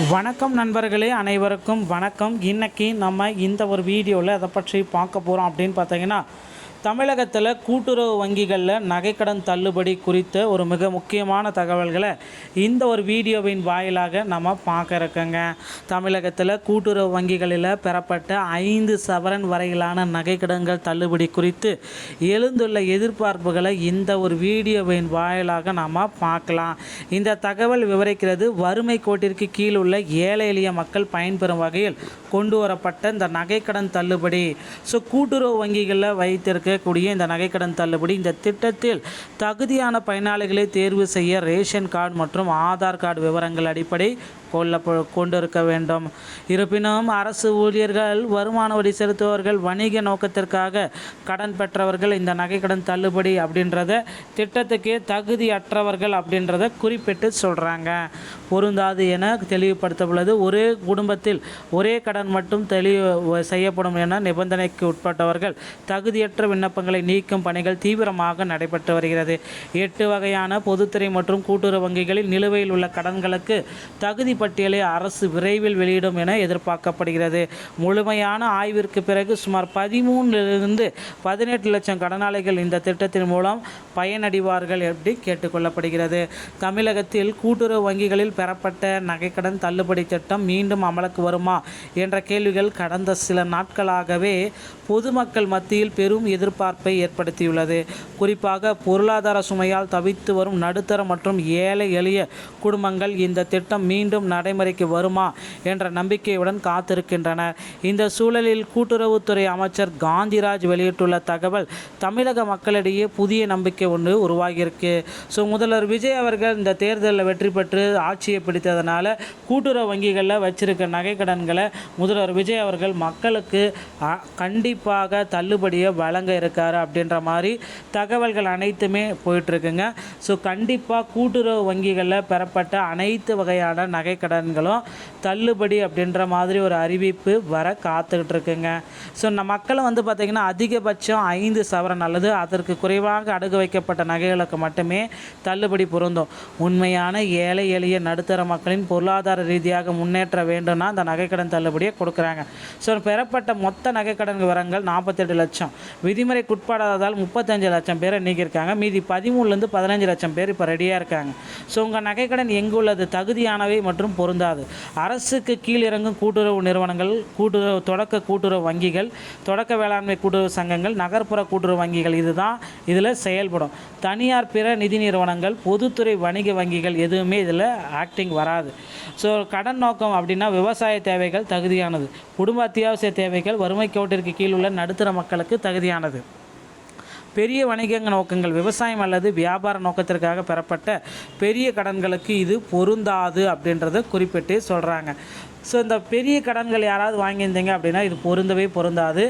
வணக்கம் நண்பர்களே, அனைவருக்கும் வணக்கம். இன்றைக்கி நம்ம இந்த ஒரு வீடியோவில் அதை பற்றி பார்க்க போகிறோம் அப்படின்னு பார்த்தீங்கன்னா, தமிழகத்தில் கூட்டுறவு வங்கிகளில் நகைக்கடன் தள்ளுபடி குறித்த ஒரு மிக முக்கியமான தகவல்களை இந்த ஒரு வீடியோவின் வாயிலாக நம்ம பார்க்க இருக்கோங்க. தமிழகத்தில் கூட்டுறவு வங்கிகளில் பெறப்பட்ட 5 சவரன் வரையிலான நகைக்கடன்கள் தள்ளுபடி குறித்து எழுந்துள்ள எதிர்பார்ப்புகளை இந்த ஒரு வீடியோவின் வாயிலாக நாம் பார்க்கலாம். இந்த தகவல் விவரிக்கிறது வறுமை கோட்டிற்கு கீழ் உள்ள ஏழை எளிய மக்கள் பயன்பெறும் வகையில் கொண்டு வரப்பட்ட இந்த நகைக்கடன் தள்ளுபடி. கூட்டுறவு வங்கிகளில் வைத்திருக்கக்கூடிய இந்த நகைக்கடன் தள்ளுபடி இந்த திட்டத்தில் தகுதியான பயனாளிகளை தேர்வு செய்ய ரேஷன் கார்டு மற்றும் ஆதார் கார்டு விவரங்கள் அடிப்படை கொண்டிருக்க வேண்டும். இருப்பினும் அரசு ஊழியர்கள், வருமான வரி செலுத்துபவர்கள், வணிக நோக்கத்திற்காக கடன் பெற்றவர்கள் இந்த நகைக்கடன் தள்ளுபடி அப்படின்றத திட்டத்துக்கே தகுதியற்றவர்கள் அப்படின்றத குறிப்பிட்டு சொல்கிறாங்க. பொருந்தாது என தெளிவுபடுத்தப்பட்டுள்ளது. ஒரே குடும்பத்தில் ஒரே கடன் மட்டும் செய்யப்படும் என நிபந்தனைக்கு உட்பட்டவர்கள் தகுதியற்ற விண்ணப்பங்களை நீக்கும் பணிகள் தீவிரமாக நடைபெற்று வருகிறது. 8 வகையான பொதுத்துறை மற்றும் கூட்டுறவு வங்கிகளில் நிலுவையில் உள்ள கடன்களுக்கு தகுதி பட்டியலை அரசு விரைவில் வெளியிடும் என எதிர்பார்க்கப்படுகிறது. முழுமையான ஆய்விற்கு பிறகு சுமார் 13 18 லட்சம் கடனாளிகள் இந்த திட்டத்தின் மூலம் பயனடைவார்கள் என்று கேட்டுக்கொள்ளப்படுகிறது. தமிழகத்தில் கூட்டுறவு வங்கிகளில் பெறப்பட்ட நகைக்கடன் தள்ளுபடி திட்டம் மீண்டும் அமலுக்கு வருமா என்ற கேள்விகள் கடந்த சில நாட்களாகவே பொதுமக்கள் மத்தியில் பெரும் எதிர்பார்ப்பை ஏற்படுத்தியுள்ளது. குறிப்பாக பொருளாதார சுமையால் தவித்து வரும் நடுத்தர மற்றும் ஏழை எளிய குடும்பங்கள் இந்த திட்டம் மீண்டும் நடைமுறைக்கு வருமா என்ற நம்பிக்கையுடன் காத்திருக்கின்றனர். இந்த சூழலில் கூட்டுறவுத்துறை அமைச்சர் காந்திராஜ் வெளியிட்டுள்ள தகவல் தமிழக மக்களிடையே புதிய நம்பிக்கை ஒன்று உருவாகியிருக்கு. முதல்வர் விஜய் அவர்கள் இந்த தேர்தலில் வெற்றி பெற்று ஆட்சியை பிடித்ததனால கூட்டுறவு வங்கிகளில் வச்சிருக்க நகைக்கடன்களை முதல்வர் விஜய் அவர்கள் மக்களுக்கு கண்டிப்பாக தள்ளுபடியை வழங்க இருக்காரு அப்படின்ற மாதிரி தகவல்கள் அனைத்துமே போயிட்டுருக்குங்க. கண்டிப்பாக கூட்டுறவு வங்கிகளில் பெறப்பட்ட அனைத்து வகையான நகைக்கடன்களும் தள்ளுபடி அப்படின்ற மாதிரி ஒரு அறிவிப்பு வர காத்துக்கிட்டு இருக்குங்க. மக்களை பார்த்திங்கன்னா அதிகபட்சம் 5 சவரன் அல்லது அதற்கு குறைவாக அடகு வைக்கப்பட்ட நகைகளுக்கு மட்டுமே தள்ளுபடி பொருந்தும். உண்மையான ஏழை எளிய நடுத்தர மக்களின் பொருளாதார ரீதியாக முன்னேற்ற வேண்டும்னா அந்த நகைக்கடன் தள்ளுபடியை கொடுக்குறாங்க. பெறப்பட்ட மொத்த நகைக்கடன் விவரங்கள் 48 லட்சம். விதிமுறைக்குட்படாததால் 35 லட்சம் பேரை நீக்கியிருக்காங்க. மீதி 13 15 லட்சம் பேர் இப்போ ரெடியாக இருக்காங்க. உங்கள் நகைக்கடன் எங்கு உள்ளது? தகுதியானவை மற்றும் பொருந்தாது. அரசுக்கு கீழ் இறங்கும் கூட்டுறவு நிறுவனங்கள், தொடக்க கூட்டுறவு வங்கிகள், தொடக்க வேளாண்மை கூட்டுறவு சங்கங்கள், நகர்ப்புற கூட்டுறவு வங்கிகள் இதுதான் இதில் செயல்படும். தனியார் பிற நிதி நிறுவனங்கள், பொதுத்துறை வணிக வங்கிகள் எதுவுமே இதில் ஆக்டிங் வராது. கடன் நோக்கம் அப்படின்னா விவசாய தேவைகள் தகுதியானது, குடும்ப அத்தியாவசிய தேவைகள், வறுமை கோட்டிற்கு கீழ் உள்ள நடுத்தர மக்களுக்கு தகுதியானது. பெரிய வணிக நோக்கங்கள், விவசாயம் அல்லது வியாபார நோக்கத்திற்காக பெறப்பட்ட பெரிய கடன்களுக்கு இது பொருந்தாது அப்படின்றத குறிப்பிட்டு சொல்கிறாங்க. இந்த பெரிய கடன்கள் யாராவது வாங்கியிருந்தீங்க அப்படின்னா இது பொருந்தாது.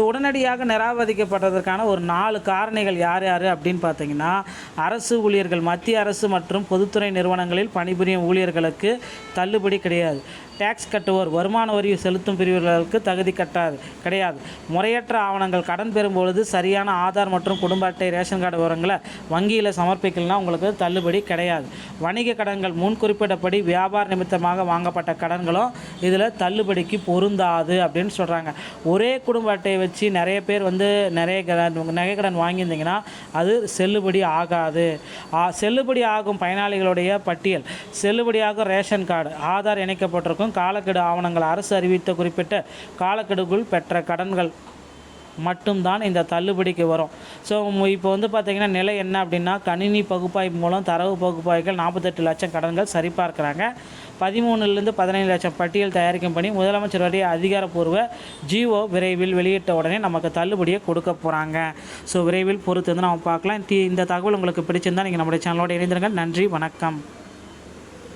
உடனடியாக நிராகரிக்கப்பட்டதற்கான ஒரு 4 காரணிகள் யார் அப்படின்னு பார்த்தீங்கன்னா, அரசு ஊழியர்கள், மத்திய அரசு மற்றும் பொதுத்துறை நிறுவனங்களில் பணிபுரியும் ஊழியர்களுக்கு தள்ளுபடி கிடையாது. டேக்ஸ் கட்டுவோர், வருமான வரி செலுத்தும் பிரிவுகளுக்கு தகுதி கிடையாது. முறையற்ற ஆவணங்கள், கடன் பெறும்பொழுது சரியான ஆதார் மற்றும் குடும்ப அட்டை, ரேஷன் கார்டு விவரங்களை வங்கியில் சமர்ப்பிக்கலனா உங்களுக்கு தள்ளுபடி கிடையாது. வணிக கடன்கள், முன் குறிப்பிட்டபடி வியாபார நிமித்தமாக வாங்கப்பட்ட கடன்களும் இதில் தள்ளுபடிக்கு பொருந்தாது அப்படின்னு சொல்கிறாங்க. ஒரே குடும்ப அட்டையை வச்சு நிறைய பேர் நிறைய நகைக்கடன் வாங்கியிருந்தீங்கன்னா அது செல்லுபடி ஆகாது. செல்லுபடி ஆகும் பயனாளிகளுடைய பட்டியல், செல்லுபடியாகும் ரேஷன் கார்டு, ஆதார் இணைக்கப்பட்டிருக்கும் காலக்கெடு ஆவணங்கள், அரசு அறிவித்த குறிப்பிட்ட காலக்கெடுக்குள் பெற்ற கடன்கள் மட்டும்தான் இந்த தள்ளுபடிக்கு வரும். இப்போ பார்த்திங்கன்னா நிலை என்ன அப்படின்னா, கணினி பகுப்பாய்வு மூலம் தரவு பகுப்பாய்வுகள் 48 லட்சம் கடன்கள் சரிபார்க்குறாங்க. 13 15 லட்சம் பட்டியல் தயாரிக்கும் பணி முதலமைச்சர் வரை அதிகாரப்பூர்வ ஜிஓ விரைவில் வெளியிட்ட உடனே நமக்கு தள்ளுபடியை கொடுக்க போகிறாங்க. விரைவில் பொறுத்து நம்ம பார்க்கலாம். இந்த தகவல் உங்களுக்கு பிடிச்சிருந்தால் நீங்கள் நம்முடைய சேனலோடு இணைந்திருங்க. நன்றி, வணக்கம்.